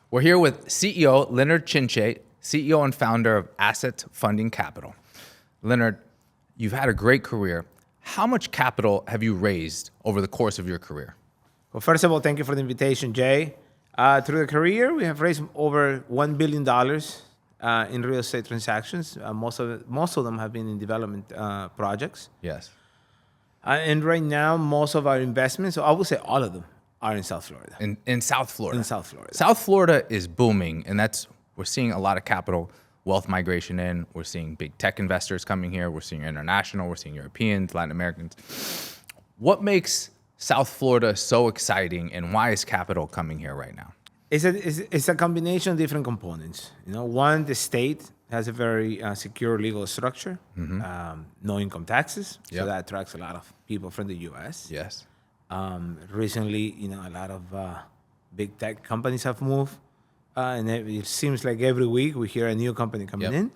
We're here with CEO Leonard Chinchay, CEO and founder of Asset Funding Capital. Leonard, you've had a great career. How much capital have you raised over the course of your career? Well, first of all, thank you for the invitation, Jay. Through the career, we have raised over $1 billion in real estate transactions. Most of them have been in development projects. Yes. And right now, most of our investments, so I would say all of them, are in South Florida. In South Florida. In South Florida. South Florida is booming, and we're seeing a lot of capital wealth migration in. We're seeing big tech investors coming here. We're seeing international. We're seeing Europeans, Latin Americans. What makes South Florida so exciting, and why is capital coming here right now? It's a combination of different components. One, the state has a very secure legal structure, no income taxes, so that attracts a lot of people from the U.S. Yes. Recently, a lot of big tech companies have moved, and it seems like every week we hear a new company coming in.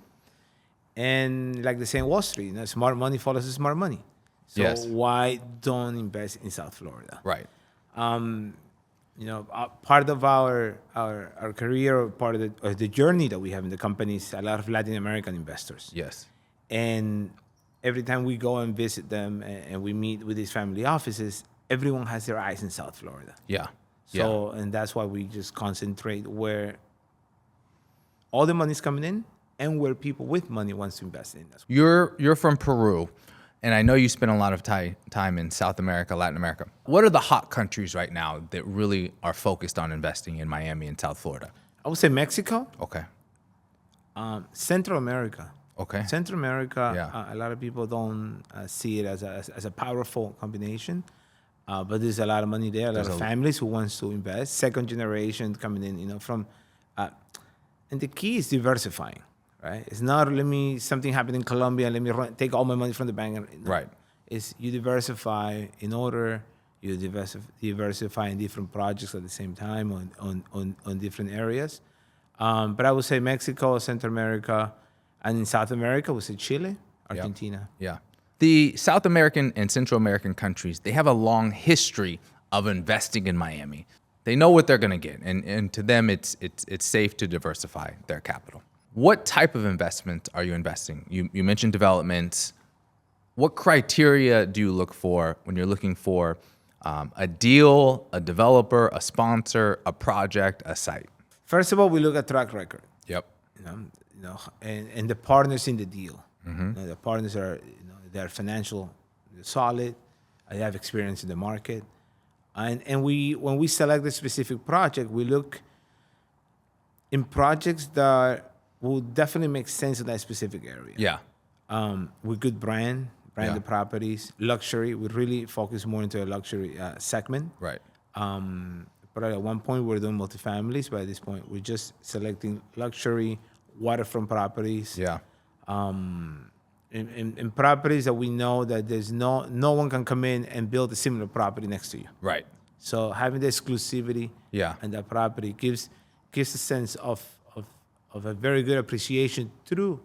And like they say in Wall Street, smart money follows smart money. So why don't invest in South Florida? Right. Part of our career, part of the journey that we have in the company is a lot of Latin American investors. Yes. And every time we go and visit them and we meet with these family offices, everyone has their eyes in South Florida. Yeah. So, and that's why we just concentrate where all the money's coming in and where people with money wants to invest in. You're from Peru, and I know you spend a lot of time in South America, Latin America. What are the hot countries right now that really are focused on investing in Miami and South Florida? I would say Mexico. Okay. Central America. Okay. Central America, a lot of people don't see it as a powerful combination. But there's a lot of money there, a lot of families who wants to invest, second generation coming in, from, and the key is diversifying, right? It's not something happened in Colombia, let me take all my money from the bank. No. Right. It's you diversify you diversify in different projects at the same time on different areas. But I would say Mexico, Central America, and in South America, we would say Chile, Argentina. Yeah. The South American and Central American countries, they have a long history of investing in Miami. They know what they're going to get, and to them, it's safe to diversify their capital. What type of investment are you investing? You mentioned developments. What criteria do you look for when you're looking for a deal, a developer, a sponsor, a project, a site? First of all, we look at track record. Yep. And the partners in the deal. The partners are they're financial, solid. They have experience in the market, and when we select a specific project, we look in projects that will definitely make sense in that specific area. Yeah. With good branded properties, luxury. We really focus more into a luxury segment. Right. But at one point we were doing multifamilies, but at this point we're just selecting luxury, waterfront properties. Yeah. In properties that we know that there's no one can come in and build a similar property next to you. Right. So having the exclusivity and that property gives a sense of a very good appreciation through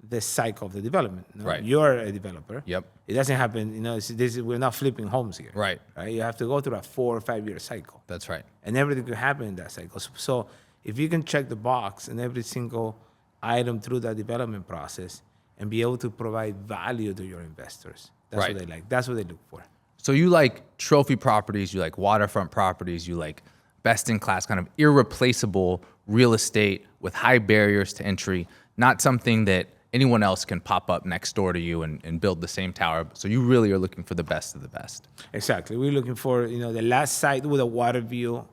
the cycle of the development. Right. You're a developer. Yep. It doesn't happen, we're not flipping homes here. Right. You have to go through a 4 or 5 year cycle. That's right. And everything could happen in that cycle. So if you can check the box in every single item through that development process and be able to provide value to your investors, that's what they like. That's what they look for. So you like trophy properties, you like waterfront properties, you like best-in-class, kind of irreplaceable real estate with high barriers to entry, not something that anyone else can pop up next door to you and build the same tower. So you really are looking for the best of the best. Exactly. We're looking for the last site with a water view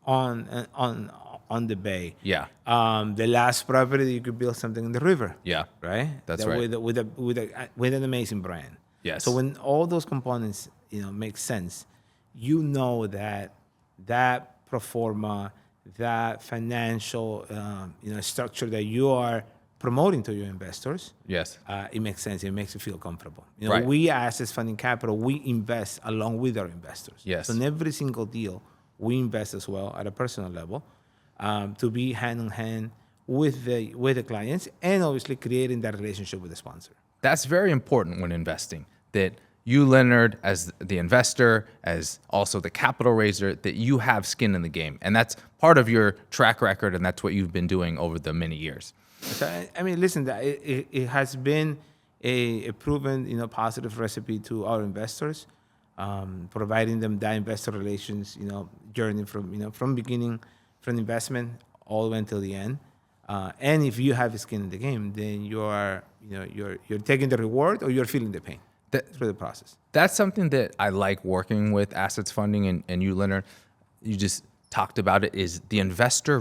on the bay. Yeah. The last property that you could build something in the river. Yeah. Right. That's right. With an amazing brand. Yes. So when all those components make sense, that pro forma, that financial structure that you are promoting to your investors. Yes. It makes sense. It makes you feel comfortable. Right. We as Asset Funding Capital, we invest along with our investors. Yes. So in every single deal, we invest as well at a personal level, to be hand in hand with the clients, and obviously creating that relationship with the sponsor. That's very important when investing, that you, Leonard, as the investor, as also the capital raiser, that you have skin in the game. And that's part of your track record, and that's what you've been doing over the many years. So, I mean, listen, it has been a proven, positive recipe to our investors, providing them that investor relations, journey from beginning, from investment all the way until the end. And if you have skin in the game, then you're taking the reward or you're feeling the pain through the process. That's something that I like working with assets funding, and you, Leonard, you just talked about it, is the investor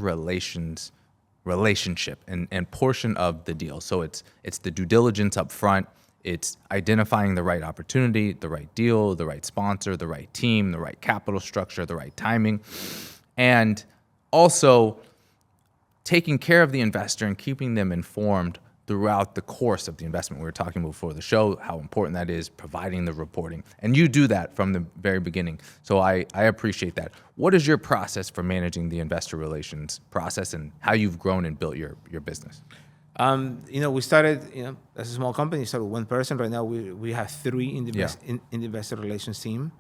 relationship and portion of the deal. So it's the due diligence up front. It's identifying the right opportunity, the right deal, the right sponsor, the right team, the right capital structure, the right timing, and also taking care of the investor and keeping them informed throughout the course of the investment. We were talking before the show how important that is, providing the reporting. And you do that from the very beginning. So I appreciate that. What is your process for managing the investor relations process and how you've grown and built your business? We started, as a small company, started with one person. Right now, we have three in the, in the investor relations team.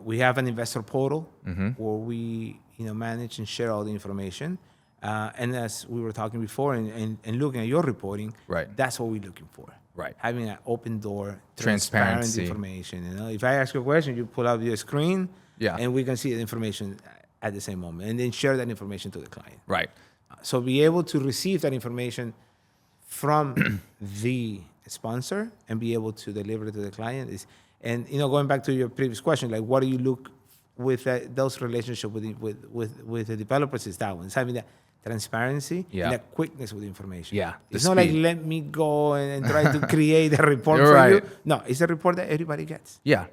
We have an investor portal where we, manage and share all the information. And as we were talking before and looking at your reporting, right, that's what we're looking for. Right. Having an open door, transparent transparency information. If I ask you a question, you pull up your screen, and we can see the information at the same moment, and then share that information to the client. Right. So be able to receive that information from the sponsor and be able to deliver it to the client is, and going back to your previous question, like what do you look with those relationships with the developers? Is that one? It's having that transparency and that quickness with information. Yeah. It's not like let me go and try to create a report You're for right. you. No, it's a report that everybody gets. Yeah.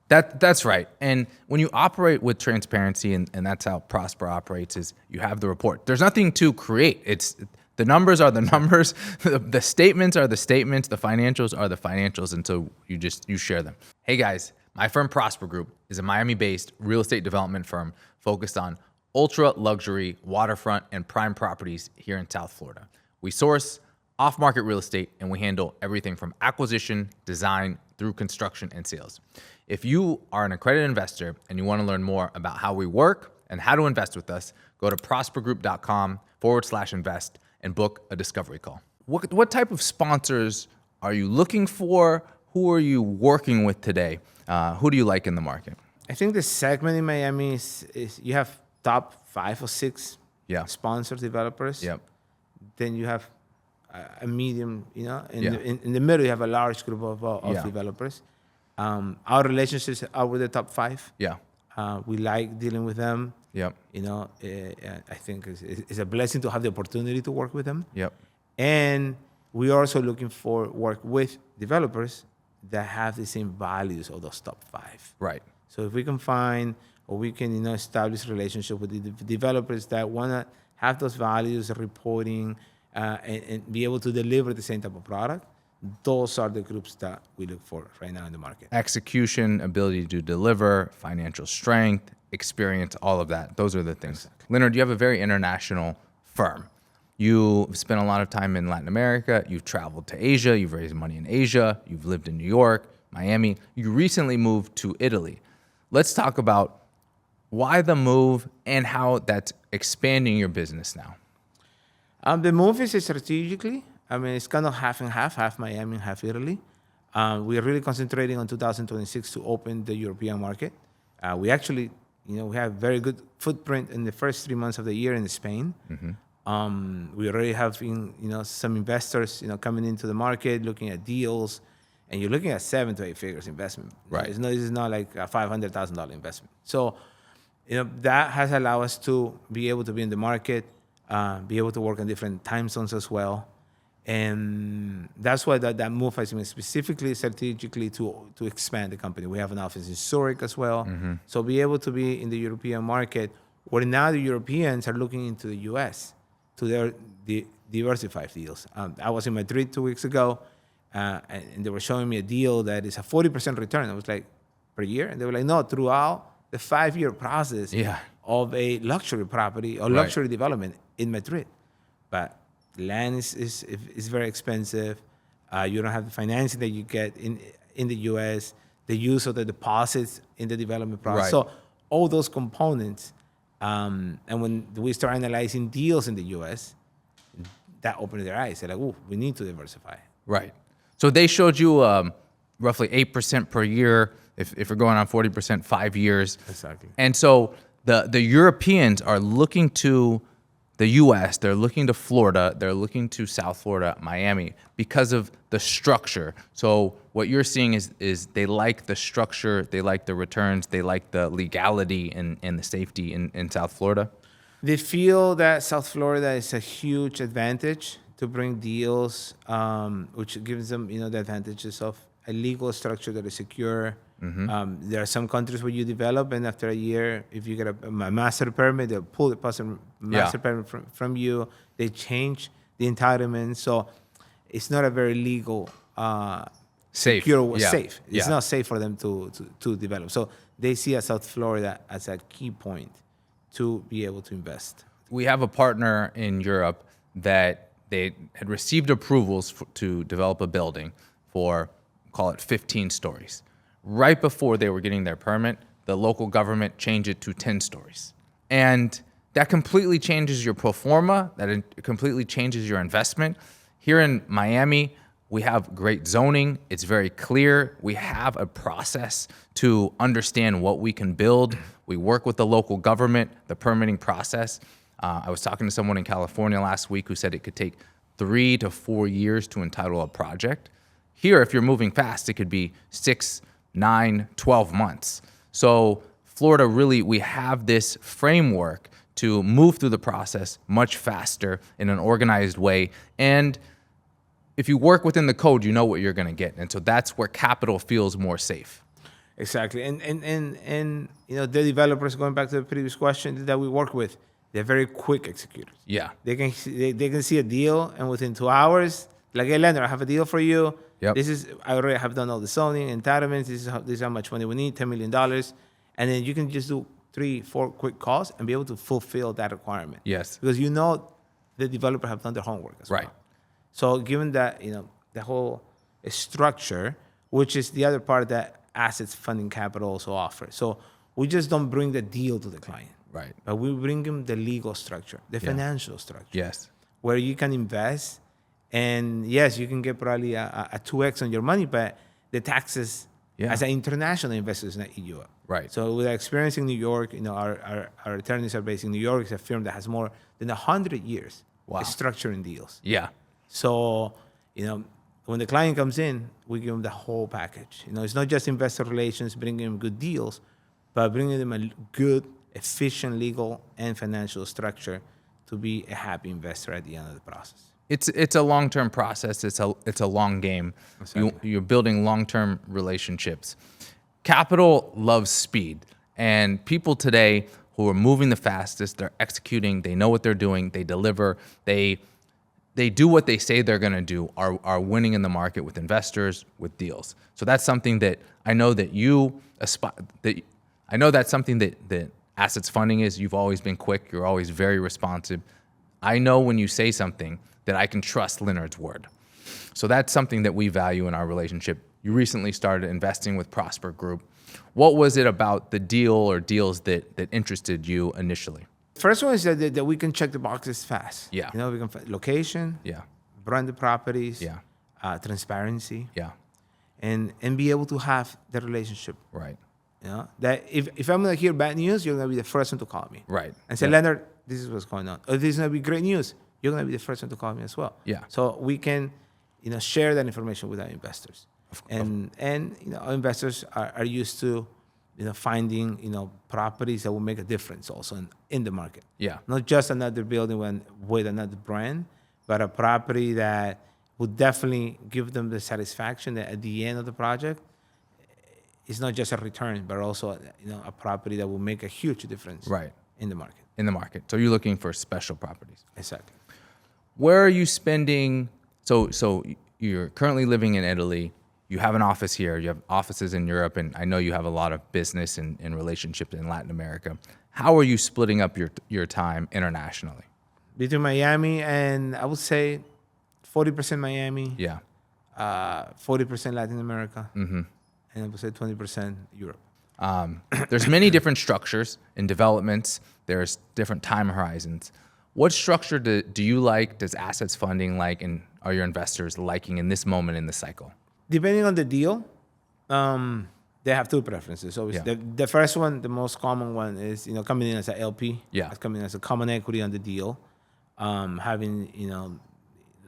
That's right. And when you operate with transparency, and that's how Prosper operates, is you have the report. There's nothing to create. It's the numbers are the numbers, the statements are the statements, the financials are the financials, and so you share them. Hey guys, my firm Prosper Group is a Miami-based real estate development firm focused on ultra luxury waterfront and prime properties here in South Florida. We source off-market real estate, and we handle everything from acquisition, design, through construction and sales. If you are an accredited investor and you want to learn more about how we work and how to invest with us, go to prospergroup.com/invest and book a discovery call. What type of sponsors are you looking for? Who are you working with today? Who do you like in the market? I think the segment in Miami is you have top 5 or 6 sponsors, developers. Yep. Then you have a medium, in the middle you have a large group of developers. Our relationships are with the top 5. Yeah. We like dealing with them. Yep. I think it's a blessing to have the opportunity to work with them. Yep. And we are also looking for work with developers that have the same values of those top 5. Right. So if we can find or we can establish a relationship with the developers that want to have those values, reporting, and be able to deliver the same type of product, those are the groups that we look for right now in the market. Execution, ability to deliver, financial strength, experience, all of that. Those are the things. Exactly. Leonard, you have a very international firm. You've spent a lot of time in Latin America. You've traveled to Asia. You've raised money in Asia. You've lived in New York, Miami. You recently moved to Italy. Let's talk about why the move and how that's expanding your business now. The move is strategically. I mean, it's kind of half and half Miami and half Italy. We are really concentrating on 2026 to open the European market. We actually, we have very good footprint in the first 3 months of the year in Spain. Mm-hmm. We already have, some investors, coming into the market, looking at deals, and you're looking at 7 to 8 figures investment. Right. This is not like a $500,000 investment. So, that has allowed us to be able to be in the market, be able to work in different time zones as well. And that's why that move has been specifically strategically to expand the company. We have an office in Zurich as well. Mm-hmm. So be able to be in the European market, where now the Europeans are looking into the U.S. to diversify deals. I was in Madrid 2 weeks ago, and they were showing me a deal that is a 40% return. I was like, per year? And they were like, no, throughout the 5-year process of a luxury property or luxury development in Madrid. But land is very expensive. You don't have the financing that you get in the U.S., the use of the deposits in the development process. Right. So all those components, and when we start analyzing deals in the U.S., that opened their eyes. They're like, "Oh, we need to diversify." Right. So they showed you roughly 8% per year if you're going on 40%, 5 years. Exactly. And so the Europeans are looking to the U.S., they're looking to Florida, they're looking to South Florida, Miami, because of the structure. So what you're seeing is they like the structure, they like the returns, they like the legality and the safety in South Florida. They feel that South Florida is a huge advantage to bring deals, which gives them, the advantages of a legal structure that is secure. There are some countries where you develop, and after a year, if you get a master permit, they'll pull the master permit from you. They change the entitlement, so it's not a very legal, Safe. secure, Yeah. safe. It's Yeah. not safe for them to develop. So they see South Florida as a key point to be able to invest. We have a partner in Europe that they had received approvals to develop a building for, call it 15 stories. Right before they were getting their permit, the local government changed it to 10 stories. And that completely changes your pro forma, it completely changes your investment. Here in Miami, we have great zoning. It's very clear. We have a process to understand what we can build. We work with the local government, the permitting process. I was talking to someone in California last week who said it could take 3 to 4 years to entitle a project. Here, if you're moving fast, it could be 6, 9, 12 months. So Florida, really, we have this framework to move through the process much faster in an organized way. And if you work within the code, you know what you're going to get. And so that's where capital feels more safe. Exactly. And the developers, going back to the previous question that we work with, they're very quick executors. Yeah. They can see a deal, and within 2 hours, like, "Hey, Leonard, I have a deal for you. Yep. I already have done all the zoning, entitlements. This is how much money we need, $10 million." And then you can just do 3, 4 quick calls and be able to fulfill that requirement. Yes. Because the developer have done their homework as Right. well. So given that, the whole structure, which is the other part that assets funding capital also offers. So we just don't bring the deal to the client. Right. But we bring them the legal structure, the financial structure. Yes. Where you can invest, and yes, you can get probably a 2x on your money, but the taxes as an international investor is not eat you up. Right. So with our experience in New York, our attorneys are based in New York. It's a firm that has more than 100 years of structuring deals. Yeah. So, when the client comes in, we give them the whole package. It's not just investor relations, bringing them good deals, but bringing them a good, efficient legal and financial structure to be a happy investor at the end of the process. It's a long-term process. It's a long game. Exactly. You're building long-term relationships. Capital loves speed, and people today who are moving the fastest, they're executing, they know what they're doing, they deliver, they do what they say they're going to do, are winning in the market with investors, with deals. So that's something that I know that you aspire. I know that's something that Assets Funding is. You've always been quick. You're always very responsive. I know when you say something that I can trust Leonard's word. So that's something that we value in our relationship. You recently started investing with Prosper Group. What was it about the deal or deals that interested you initially? First one is that we can check the boxes fast. Yeah. We can find location, Yeah. branded properties, Yeah. Transparency, Yeah. and be able to have the relationship. Right. That if I'm gonna hear bad news, you're gonna be the first one to call me. Right. And say, Leonard, this is what's going on. Or this is gonna be great news, you're gonna be the first one to call me as well. Yeah. So we can, share that information with our investors. And our investors are used to, finding, properties that will make a difference also in the market. Yeah. Not just another building with another brand, but a property that would definitely give them the satisfaction that at the end of the project, it's not just a return, but also, a property that will make a huge difference. Right. In the market. In the market. So you're looking for special properties. Exactly. Where are you spending? So you're currently living in Italy. You have an office here. You have offices in Europe, and I know you have a lot of business and relationships in Latin America. How are you splitting up your time internationally? Between Miami and I would say 40% Miami. Yeah. 40% Latin America, and I would say 20% Europe. There's many different structures and developments. There's different time horizons. What structure do you like? Does assets funding like, and are your investors liking in this moment in the cycle? Depending on the deal, they have two preferences. So the first one, the most common one is, coming in as an LP, coming in as a common equity on the deal, having,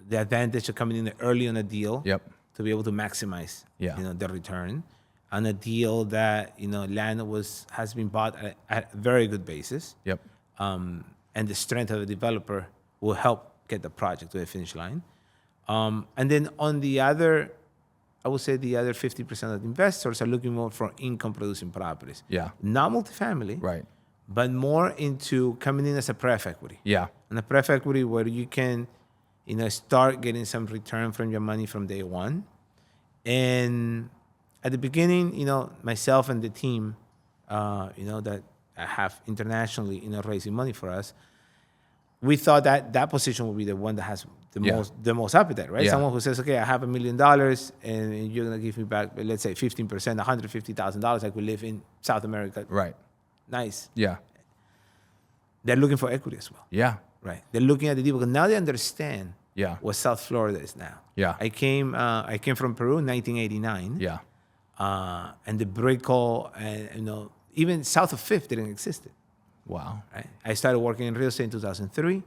the advantage of coming in early on a deal to be able to maximize, the return on a deal that, land has been bought at a very good basis. And the strength of the developer will help get the project to the finish line. And then on the other, I would say the other 50% of the investors are looking more for income-producing properties. Not multifamily, right? But more into coming in as a pref equity. And a pref equity where you can, start getting some return from your money from day one. And at the beginning, myself and the team, that I have internationally, raising money for us, we thought that position would be the one that has the most appetite, right? Someone who says, okay, I have $1 million and you're going to give me back, let's say 15%, $150,000. I could live in South America. Right. Nice. They're looking for equity as well. Right. They're looking at the deal because now they understand what South Florida is now. I came from Peru in 1989. And the Brickell and, even south of Fifth didn't exist. Wow. Right? I started working in real estate in 2003.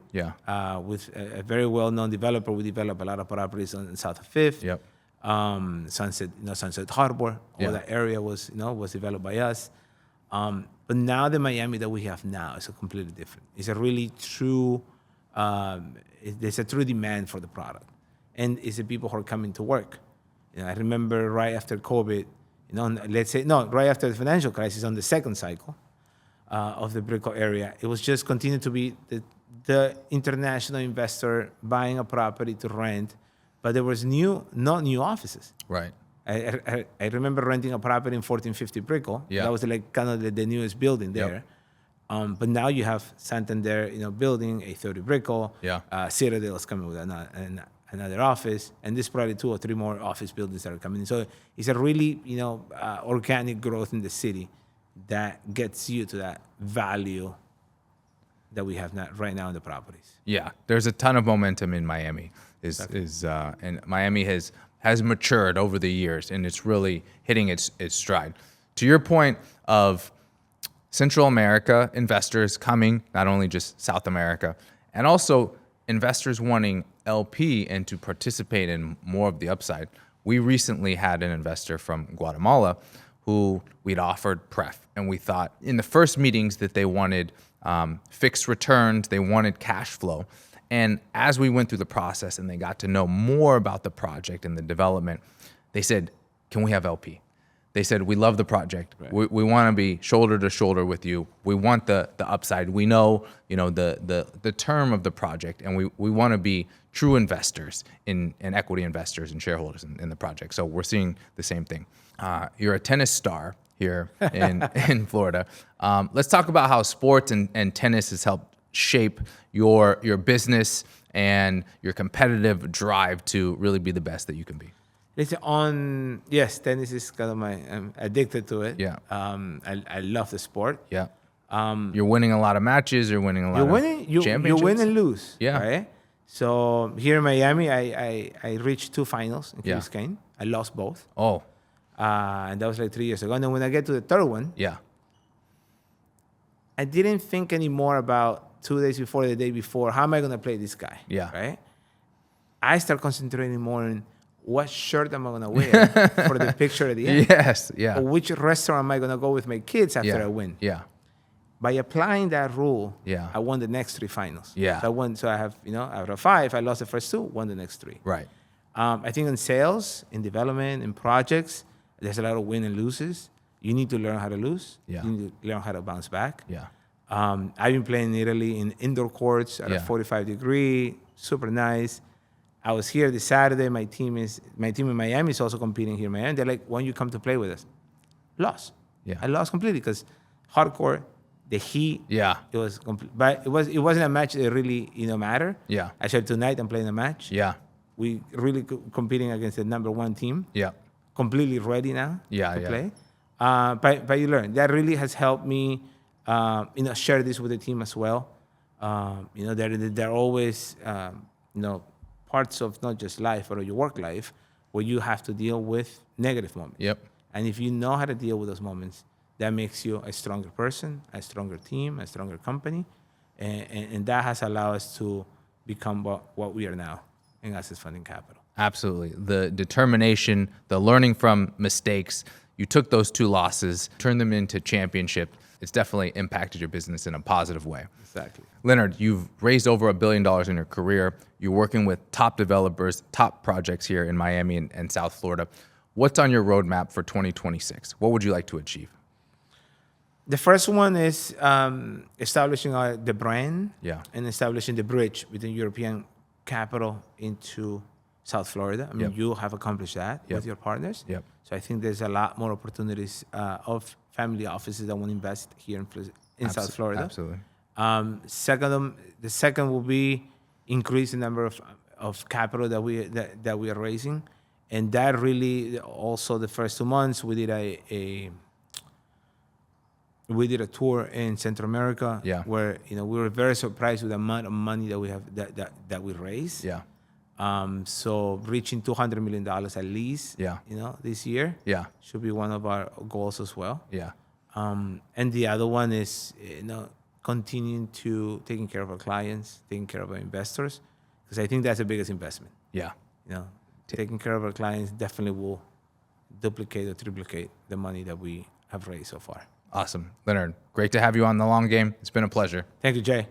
With a very well-known developer. We developed a lot of properties on south of Fifth. Sunset Harbor. All that area was developed by us. But now the Miami that we have now is a completely different. It's a really true. There's a true demand for the product, and it's the people who are coming to work. I remember right after COVID. Right after the financial crisis on the second cycle of the Brickell area, it was just continued to be the international investor buying a property to rent, but there was not new offices. Right. I remember renting a property in 1450 Brickell. That was kind of the newest building there. But now you have Santander, building a 30 Brickell. Citadel is coming with another office, and there's probably 2 or 3 more office buildings that are coming in. So it's a really, organic growth in the city that gets you to that value that we have right now in the properties. There's a ton of momentum in Miami. And Miami has matured over the years, and it's really hitting its stride. To your point of Central America investors coming, not only just South America, and also investors wanting LP and to participate in more of the upside. We recently had an investor from Guatemala who we'd offered pref, and we thought in the first meetings that they wanted fixed returns, they wanted cash flow. And as we went through the process and they got to know more about the project and the development, they said, can we have LP? They said, we love the project. Right. We want to be shoulder to shoulder with you. We want the upside. We know, the term of the project, and we want to be true investors and equity investors and shareholders in the project. So we're seeing the same thing. You're a tennis star here in Florida. Let's talk about how sports and tennis has helped shape your business and your competitive drive to really be the best that you can be. Tennis is kind of I'm addicted to it. I love the sport. You're winning a lot of matches. You're winning a lot of championships. You win and lose. Right? So here in Miami, I reached 2 finals in Key Biscayne. I lost both. And that was like 3 years ago. And then when I get to the third one, I didn't think anymore about 2 days before, the day before, how am I going to play this guy? Right? I start concentrating more on what shirt am I going to wear for the picture at the end? Or which restaurant am I going to go with my kids after I win? By applying that rule, I won the next 3 finals. So I have, out of 5, I lost the first 2, won the next 3. Right. I think in sales, in development, in projects, there's a lot of win and loses. You need to learn how to lose. You need to learn how to bounce back. I've been playing in Italy in indoor courts at a 45 degree, super nice. I was here this Saturday. My team in Miami is also competing here in Miami. They're like, why don't you come to play with us? Lost. I lost completely because hardcore, the heat. It was but it wasn't a match that really mattered. I said tonight I'm playing a match. we really competing against the number one team. Yeah. Completely ready now to Yeah. play. But you learn. That really has helped me, share this with the team as well. There are always, parts of not just life, but your work life, where you have to deal with negative moments. Yep. And if you know how to deal with those moments, that makes you a stronger person, a stronger team, a stronger company. And that has allowed us to become what we are now in Assets Funding Capital. Absolutely. The determination, the learning from mistakes. You took those 2 losses, turned them into championship. It's definitely impacted your business in a positive way. Exactly. Leonard, you've raised over $1 billion in your career. You're working with top developers, top projects here in Miami and South Florida. What's on your roadmap for 2026? What would you like to achieve? The first one is establishing the brand, Yeah. and establishing the bridge between European capital into South Florida. I mean, Yep. you have accomplished that Yep. with your partners. Yep. So I think there's a lot more opportunities of family offices that want to invest here in South Florida. Absolutely. The second will be increase the number of capital that we are raising, and that really also the first 2 months we did a tour in Central America, Yeah. where we were very surprised with the amount of money that we have that we raised. Yeah. So reaching $200 million at least, Yeah. this year, Yeah. should be one of our goals as well. Yeah. And the other one is continuing to taking care of our clients, taking care of our investors, because I think that's the biggest investment. Yeah. Taking care of our clients definitely will duplicate or triplicate the money that we have raised so far. Awesome. Leonard, great to have you on The Long Game. It's been a pleasure. Thank you, Jay.